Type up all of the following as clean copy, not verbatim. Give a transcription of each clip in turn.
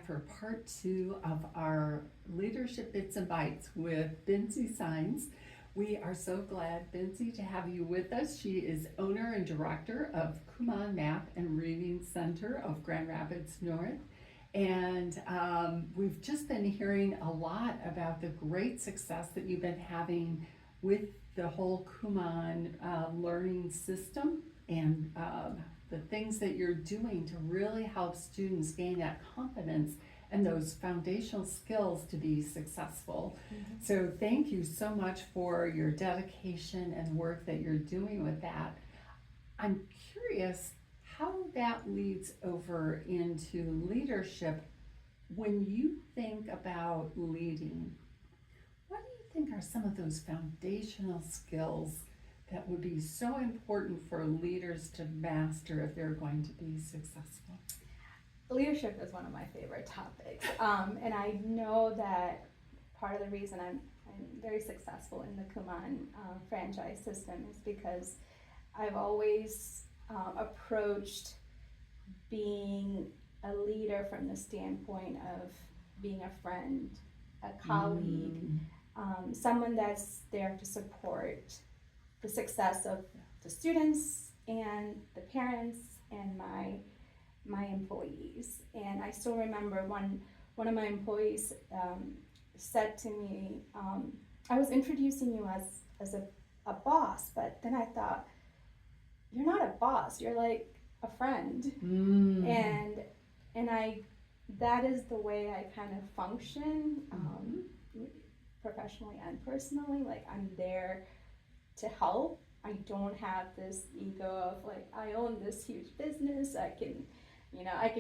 for part 2 of our Leadership Bits and Bytes with Bincy Sines. We are so glad, Bincy, to have you with us. She is owner and director of Kumon Math and Reading Center of Grand Rapids North. And we've just been hearing a lot about the great success that you've been having with the whole Kumon learning system and the things that you're doing to really help students gain that confidence and those foundational skills to be successful. Mm-hmm. So thank you so much for your dedication and work that you're doing with that. I'm curious how that leads over into leadership. When you think about leading, what do you think are some of those foundational skills that would be so important for leaders to master if they're going to be successful? Leadership is one of my favorite topics, and I know that part of the reason I'm very successful in the Kumon franchise system is because I've always approached being a leader from the standpoint of being a friend, a colleague, someone that's there to support the success of the students and the parents and my employees. And I still remember one of my employees said to me, I was introducing you as a boss, but then I thought, you're not a boss, you're like a friend. And that is the way I kind of function, professionally and personally. Like, I'm there to help. I don't have this ego of like, I own this huge business, I can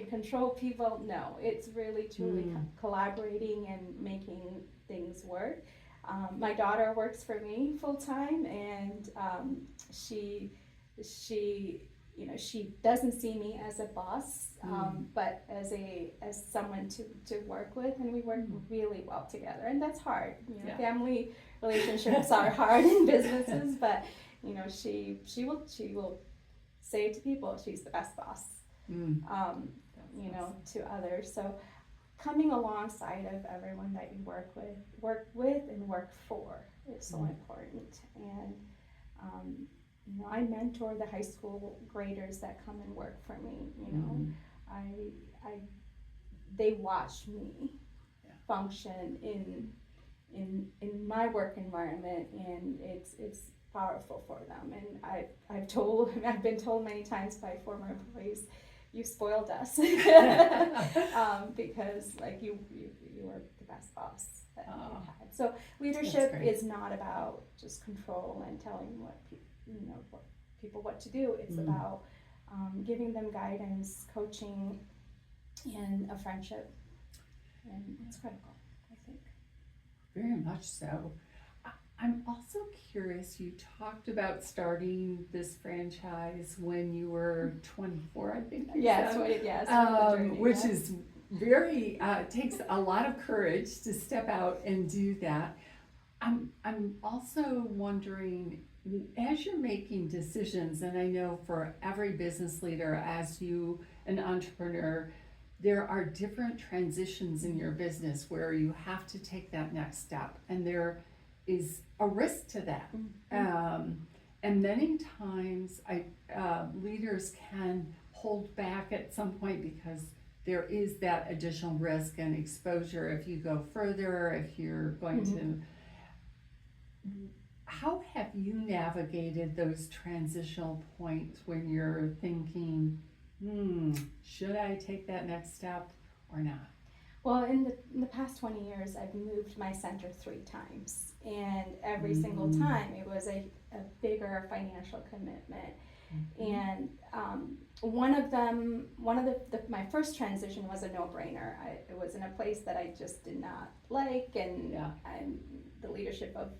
control people. No, it's really truly collaborating and making things work. My daughter works for me full time, and she doesn't see me as a boss, but as someone to work with, and we work really well together. And that's hard. Family relationships are hard in businesses, but she will say to people she's the best boss. To others. So coming alongside of everyone that you work with and work for is so important. And I mentor the high school graders that come and work for me. They watch me function in my work environment, and it's powerful for them. And I've been told many times by former employees, you spoiled us, because like you were the best boss that you had. So leadership is not about just control and telling people what to do. It's about giving them guidance, coaching, and a friendship, and it's critical, I think. Very much so. I'm also curious, you talked about starting this franchise when you were 24, I think. Which is very, takes a lot of courage to step out and do that. I'm also wondering, as you're making decisions, and I know for every business leader, as you, an entrepreneur, there are different transitions in your business where you have to take that next step, and there is a risk to that. And many times leaders can hold back at some point because there is that additional risk and exposure if you go further, if you're going to. How have you navigated those transitional points when you're thinking, should I take that next step or not? Well, in the past 20 years, I've moved my center 3 times, and every single time it was a bigger financial commitment. And my first transition was a no-brainer. It was in a place that I just did not like, and the leadership of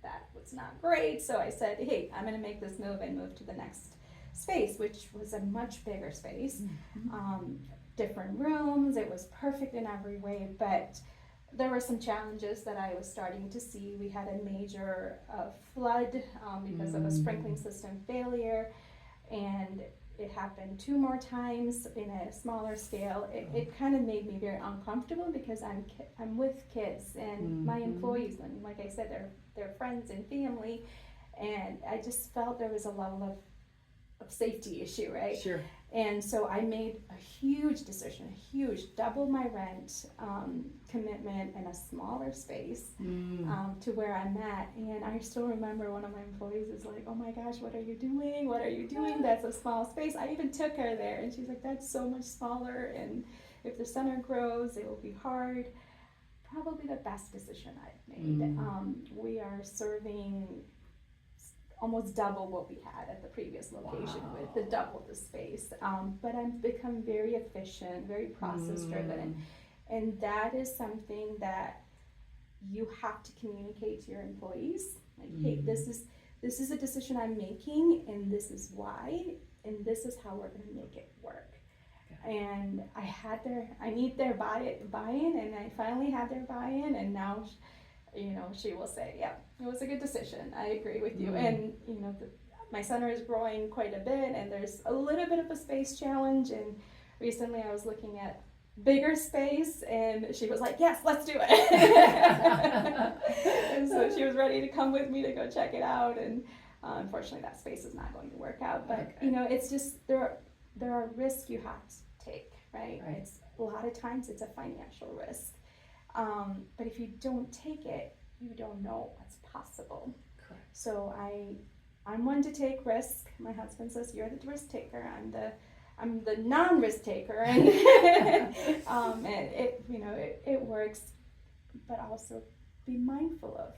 that was not great. So I said, hey, I'm going to make this move, and move to the next space, which was a much bigger space. Different rooms, it was perfect in every way, but there were some challenges that I was starting to see. We had a major flood because of a sprinkling system failure, and it happened 2 more times in a smaller scale. It kind of made me very uncomfortable because I'm with kids and my employees, and like I said, they're friends and family, and I just felt there was a level of safety issue, right? Sure. And so I made a huge decision, double my rent commitment in a smaller space to where I'm at. And I still remember one of my employees is like, "Oh my gosh, what are you doing? What are you doing? That's a small space." I even took her there, and she's like, "That's so much smaller, and if the center grows, it will be hard." Probably the best decision I've made. We are serving almost double what we had at the previous location with the double the space. But I've become very efficient, very process driven, and that is something that you have to communicate to your employees. Like, hey, this is a decision I'm making, and this is why, and this is how we're going to make it work. And I need their buy-in, and I finally had their buy-in, and now, she will say, "Yeah, it was a good decision. I agree with you." And my center is growing quite a bit, and there's a little bit of a space challenge. And recently, I was looking at bigger space, and she was like, "Yes, let's do it." And so she was ready to come with me to go check it out. And unfortunately, that space is not going to work out. But it's just there are risks you have to take, right? It's a lot of times it's a financial risk. But if you don't take it, you don't know what's possible. Correct. So I'm one to take risk. My husband says, "You're the risk taker. I'm the non-risk taker," and it works. But also be mindful of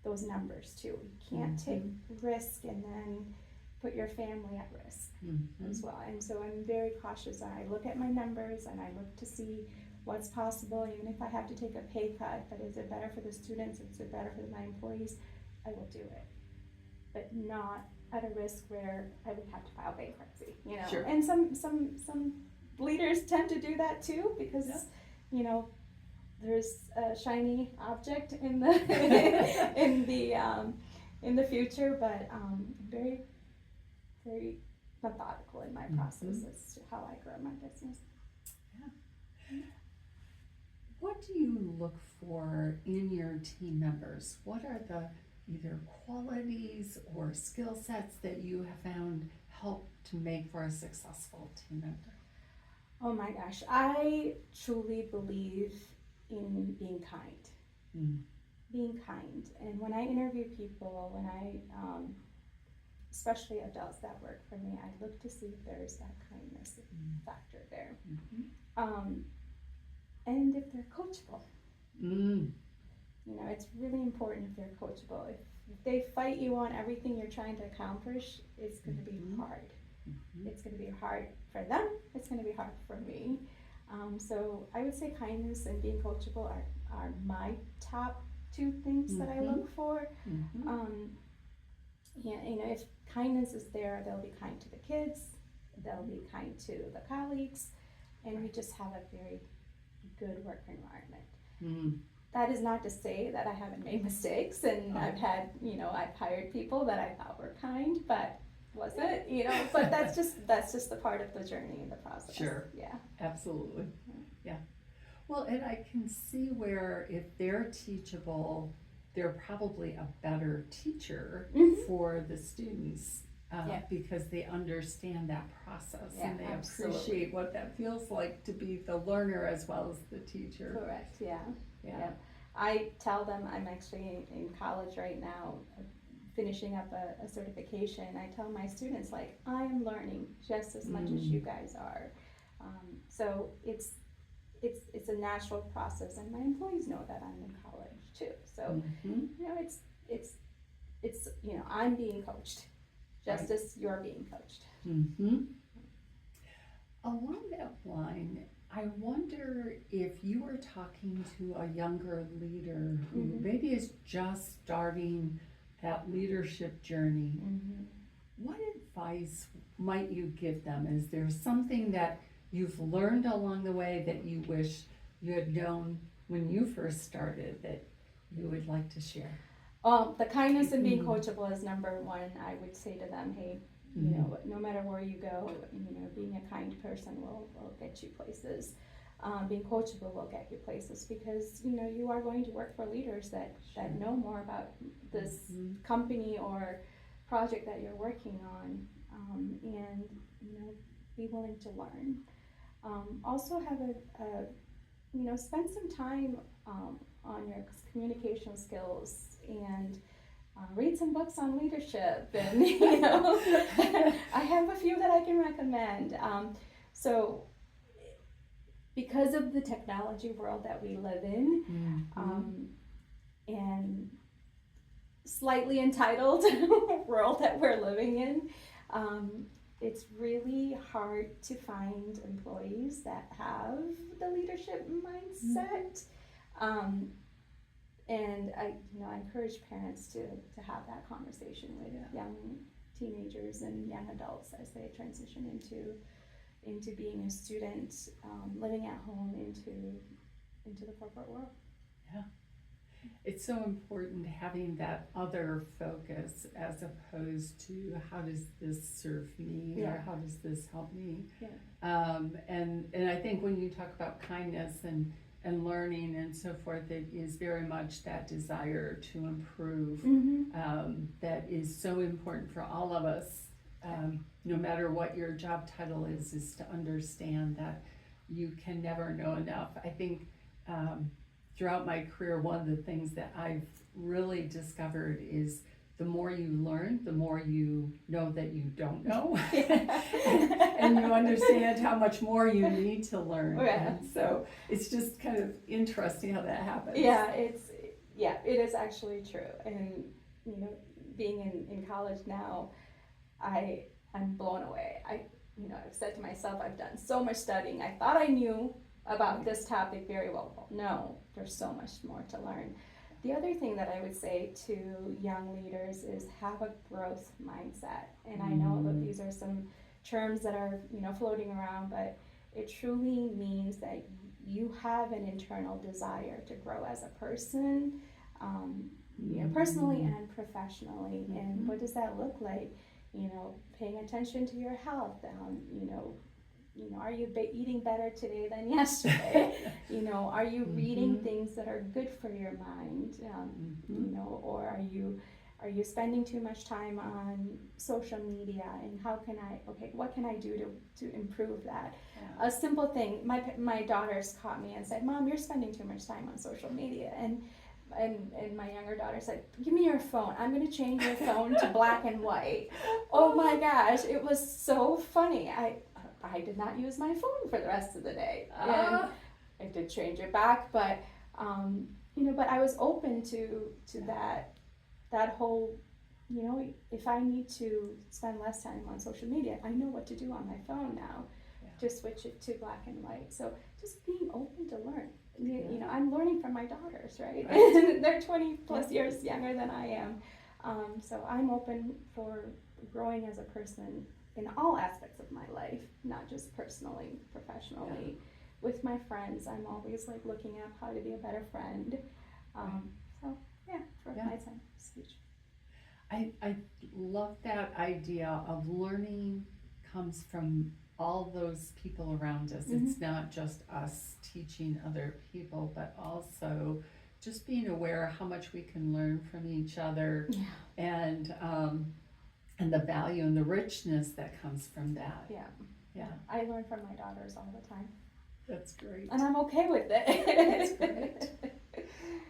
those numbers too. You can't take risk and then put your family at risk as well. And so I'm very cautious. I look at my numbers and I look to see what's possible, even if I have to take a pay cut. But is it better for the students? Is it better for my employees? I will do it, but not at a risk where I would have to file bankruptcy. Sure. And some leaders tend to do that too, because there's a shiny object in the in the future. But very, very methodical in my process as to how I grow my business. What do you look for in your team members? What are the either qualities or skill sets that you have found help to make for a successful team member? Oh my gosh, I truly believe in being kind. Being kind. And when I interview people, especially adults that work for me, I look to see if there's that kindness factor there. And if they're coachable. It's really important if they're coachable. If they fight you on everything you're trying to accomplish, it's going to be hard. It's going to be hard for them. It's going to be hard for me. So I would say kindness and being coachable are my top 2 things that I look for. If kindness is there, they'll be kind to the kids. They'll be kind to the colleagues, and we just have a very good work environment. That is not to say that I haven't made mistakes, and I've hired people that I thought were kind, but wasn't, but that's just the part of the journey and the process. Sure. Yeah. Absolutely. Yeah. Well, and I can see where if they're teachable, they're probably a better teacher for the students. Because they understand that process and they appreciate what that feels like to be the learner as well as the teacher. Correct, yeah. I tell them, I'm actually in college right now, finishing up a certification. I tell my students, like, I am learning just as much as you guys are. So it's a natural process, and my employees know that I'm in college too. So, it's I'm being coached. Just as you're being coached. Along that line, I wonder if you were talking to a younger leader who maybe is just starting that leadership journey, what advice might you give them? Is there something that you've learned along the way that you wish you had known when you first started that you would like to share? The kindness and being coachable is number 1. I would say to them, hey, You know, no matter where you go, you know, being a kind person will get you places. Being coachable will get you places because, you know, you are going to work for leaders that know more about this company or project that you're working on, and, you know, be willing to learn. Also have you know, spend some time on your communication skills and read some books on leadership, and you know, I have a few that I can recommend. So, because of the technology world that we live in, and slightly entitled world that we're living in, it's really hard to find employees that have the leadership mindset. And I encourage parents to have that conversation with young teenagers and young adults as they transition into being a student, living at home, into the corporate world. Yeah. It's so important having that other focus as opposed to how does this serve me or how does this help me. And I think when you talk about kindness and learning and so forth, it is very much that desire to improve that is so important for all of us, no matter what your job title is to understand that you can never know enough. I think throughout my career, one of the things that I've really discovered is the more you learn, the more you know that you don't know. And you understand how much more you need to learn. And so it's just kind of interesting how that happens. It is actually true. And you know, being in college now, I'm blown away. I've said to myself, I've done so much studying. I thought I knew about this topic very well. No, there's so much more to learn. The other thing that I would say to young leaders is have a growth mindset. And I know that these are some terms that are, you know, floating around, but it truly means that you have an internal desire to grow as a person, you know, personally and professionally. And what does that look like? You know, paying attention to your health. You know, are you eating better today than yesterday? You know, are you reading things that are good for your mind? You know, or are you spending too much time on social media? And what can I do to improve that? A simple thing. My daughters caught me and said, "Mom, you're spending too much time on social media." And my younger daughter said, "Give me your phone. I'm going to change your phone to black and white." Oh my gosh, it was so funny. I did not use my phone for the rest of the day. And I did change it back, but you know, but I was open to that whole, you know, if I need to spend less time on social media, I know what to do on my phone now. Just switch it to black and white. So just being open to learn. You know, I'm learning from my daughters, right? They're 20 plus years younger than I am. So I'm open for growing as a person in all aspects of my life, not just personally, professionally. With my friends, I'm always like looking up how to be a better friend. So growth mindset is huge. I love that idea of learning comes from all those people around us. It's not just us teaching other people, but also just being aware of how much we can learn from each other, and the value and the richness that comes from that. I learn from my daughters all the time. That's great. And I'm okay with it. That's great.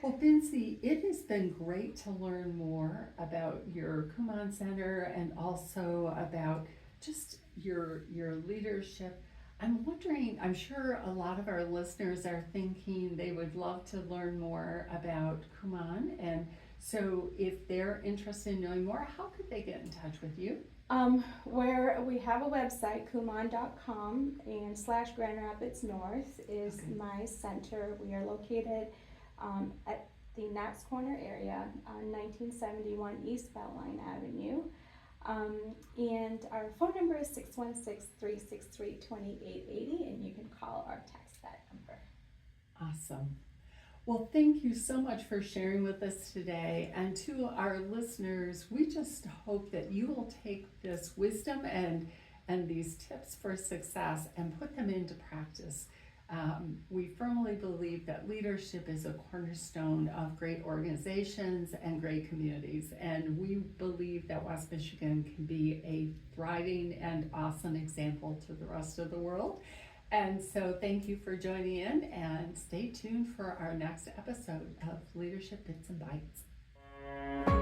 Well, Bincy, it has been great to learn more about your Kumon Center and also about just your leadership. I'm wondering, I'm sure a lot of our listeners are thinking they would love to learn more about Kumon, and so if they're interested in knowing more, how could they get in touch with you? Where we have a website, kumon.com, and /Grand Rapids North is my center. We are located at the Knox Corner area on 1971 East Beltline Avenue. And our phone number is 616-363-2880, and you can call or text that number. Awesome. Well, thank you so much for sharing with us today. And to our listeners, we just hope that you will take this wisdom and these tips for success and put them into practice. We firmly believe that leadership is a cornerstone of great organizations and great communities. And we believe that West Michigan can be a thriving and awesome example to the rest of the world. And so thank you for joining in, and stay tuned for our next episode of Leadership Bits and Bytes.